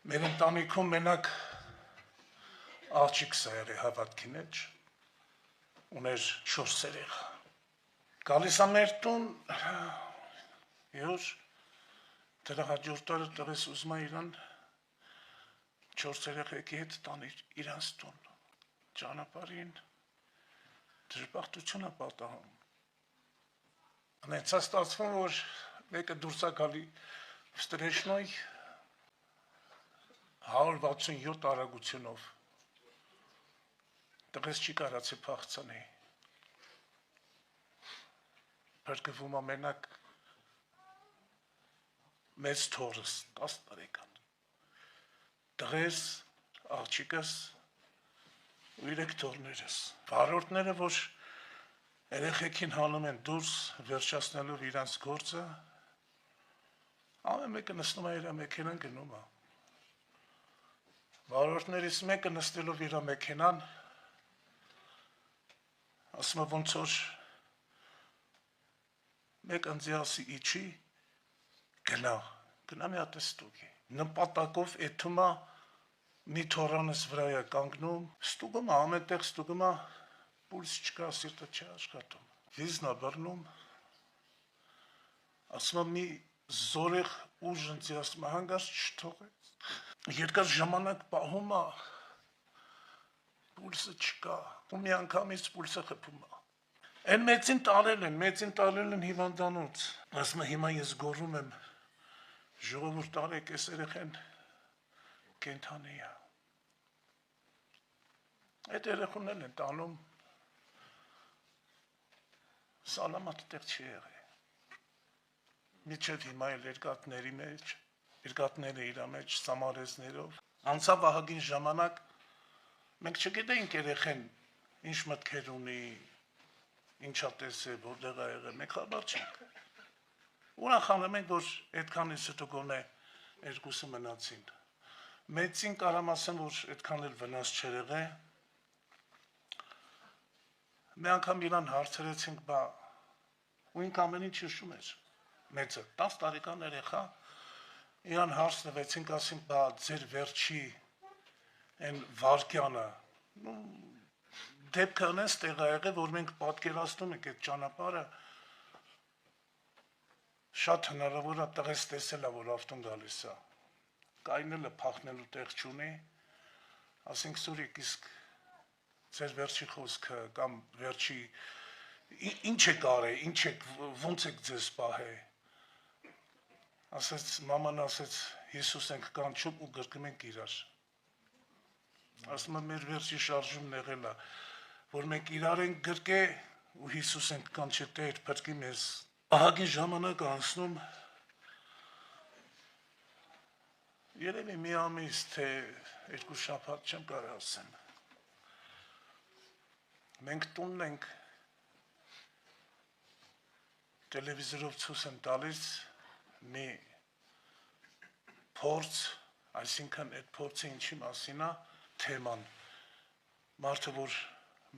Մեր ընտանիքում մենակ աղջիկ սա եղի հավատքի մեջ, ուներ 4 երեխա։ Գալիս ա մեր տուն, դրա հաջորդ տարը տղես ուզում ա իրան 4 երեխեքի հետ տան իրանց տուն, ճանապարհին դժբախտություն ա պատահում։ Անեցա ստացվում, որ մեկը դուրս ա գալի վստրեշնոյ 167 արագությունով, տղես չի կարացի փախցանի, բրգվում ա մենակ մեծ թորս 10 տարեկան, տղես, աղջիկս ու 3 թորներս, վարորդները, որ երեխեքին հանում են դուրս վերջացնելով իրանց գործը, ամեն մեկը նստում է իր մեքենան գնում է, վարորդներից մեկը նստելով իր մեքենան, ասում է ոնց որ մեկ ընձի ասի իջի, գնա մի հատ ստուգի, նպատակով էթում է մի թորանս վրա է կանգնում, ստուգում է, ամենտեղ ստուգում է, պուլս չկա, սիրտը չի աշխատում, վիզն է բռնում, ասում է մի զորեղ ուժ ընձի, ասում է հանգարց չթողեց, երկար ժամանակ պահում է, պուլսը չկա, ու մի անգամից պուլսը խփում է, են մեծին տալել են հիվանդանոց, ասում է հիմա ես գոռում եմ, ժողովուրդ արեք, այս երեխեն կենդանի է, այդ երեխուն էլ են տանում, սալամատ տեղ չի եղել, միջև հիմա էլ երկատները իր մեջ սամարեզներով, անցավ ահագին ժամանակ, մենք չգիտեինք երեխեն ինչ մտքեր ունի, ինչա տեսել, որտեղ ա եղել, մենք խաբար չենք, ուրախանում ենք, որ այդքանից հետո գոնե երկուսը մնացին, մեծին կարամ ասեմ, որ այդքան էլ վնաս չեր եղել, մի անգամ իրան հարցրեցինք, ու ինք ամեն ինչ հիշում էր, մեծը, 10 տարեկան երեխա, իրան հարց տվեցինք, ասենք, ձեր վերջի են վարկյանը, դեպքը ընես տեղ ա եղել, որ մենք պատկերացնում ենք այդ ճանապարհը, շատ հնարավոր է տղես տեսել ա, որ ավտոն գալիս ա, կայնելը փախնելու տեղ չունի, ասենք Սուրիկ, իսկ ձեր վերջի խոսքը կամ վերջի ինչ եք արել, ոնց եք ձեզ պահել, ասեց, մաման ասեց, Հիսուս ենք կանչում ու գրկում ենք իրար, ասում է մեր վերջի շարժումն եղել ա, որ մենք իրար ենք գրկե ու Հիսուս ենք կանչել Տեր փրկի մեզ, ահագին ժամանակ անցնում, երևի մի ամիս, թե 2 շաբաթ չեմ կարող ասեմ, մենք տունն ենք, տելևիզորով ցույց են տալիս մի փորձ, այսինքն այդ փորձը ինչի մասին է, թեման, մարդը որ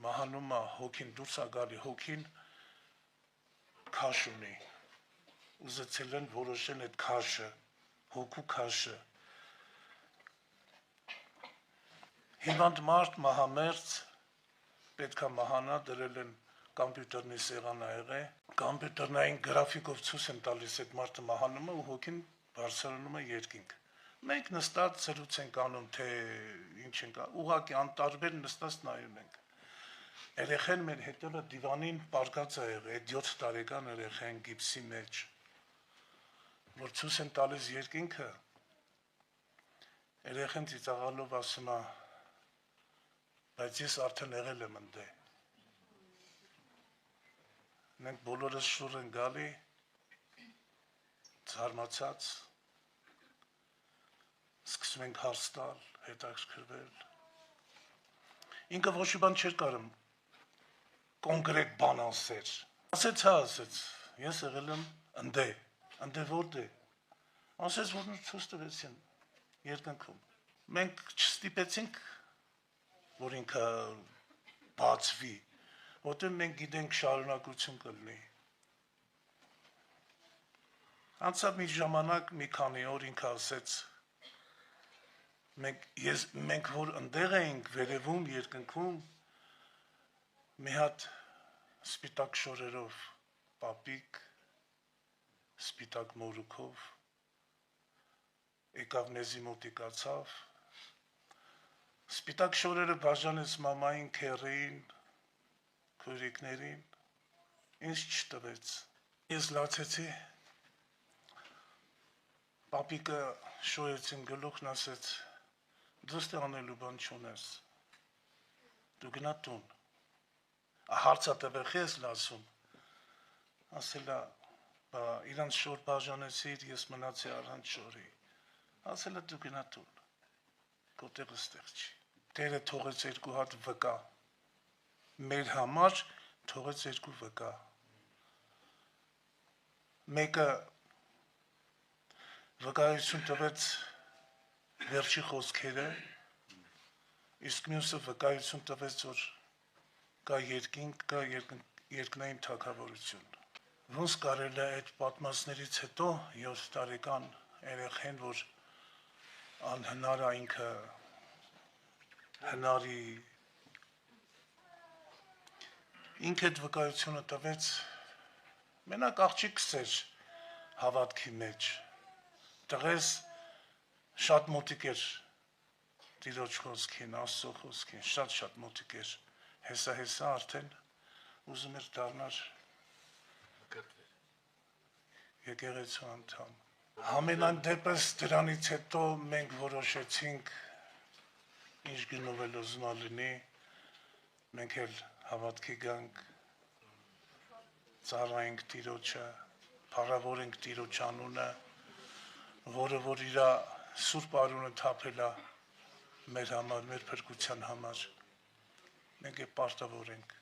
մահանում է հոգին, դուրս է գալի հոգին, քաշ ունի, ուզեցել են որոշել այդ քաշը, հոգու քաշը, հիվանդ մարդ, մահամերձ, պետք է մահանա, դրել են կամպյուտերնի սեղան ա եղել, կամպյուտերնային գրաֆիկով ցույց են տալիս այդ մարդը մահանում է ու հոգին բարձրանում է երկինք, մենք նստած զրույց ենք անում, թե ինչ ենք, ուղղակի անտարբեր նստած նայում ենք, երեխեն մեր հետևը դիվանին պառկած ա եղել, այդ 7 տարեկան երեխեն գիպսի մեջ, որ ցույց են տալիս երկինքը, երեխեն ծիծաղալով ասում է, բայց ես արդեն եղել եմ ընդ, մենք բոլորս շուռ են գալի, զարմացած, սկսում ենք հարց տալ, հետաքրքրվել, ինքը ոչ մի բան չէր կարում, կոնկրետ բան ասեր, ասեց, ես եղել եմ ընդ որտե, ասեց, որ ցույց տվեցին երկնքում, մենք չստիպեցինք, որ ինքը բացվի, որտեղ մենք գիտենք շարունակություն կլինի, անցավ մի ժամանակ, մի քանի օր ինքը ասեց, Մենք որ ընդեղ էինք վերևում երկնքում մի հատ սպիտակ շորերով պապիկ սպիտակ մորուքով եկավ մեզի մոտիկացավ սպիտակ շորերը բաժանեց մամային քերին քույրիկներին ինձ չտվեց ես լացեցի պապիկը շոյեց իմ գլուխն ասեց դուստե անելու բան չունես դու գնա տուն հարցատվեխի ես լասում ասելա իրանց շոր բաժանեցիր ես մնացի առանց շորի ասելա դու գնա տուն քո տեղը ստեղ չի Տերը թողեց երկու հատ վկա մեր համար թողեց երկու վկա մեկը վկայություն տվեց վերջի խոսքերը իսկ մյուսը վկայություն տվեց որ կա երկինք կա երկնային թագավորություն ոնց կարելի է այդ պատմածներից հետո 7 տարեկան երեխեն որ անհնար է ինքը հնարի ինքը այդ վկայությունը տվեց մենակ աղջիկս էր հավատքի մեջ տղես շատ մոտիկ էր Տիրոջ խոսքին, Աստծո խոսքին, շատ մոտիկ էր հեսա արդեն ուզում էր դառնալ եկեղեցու անդամ Համենայն դեպս դրանից հետո մենք որոշեցինք ինչ գնով էլ ուզում լինի մենք էլ հավատքի գանք ծառայենք Տիրոջը փառավորենք Տիրոջ անունը որը որ իր սուրբ արունը թափել է մեր համար մեր փրկության համար մենք է պարտավոր ենք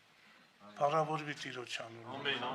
փառավորվի Տիրոջ անունը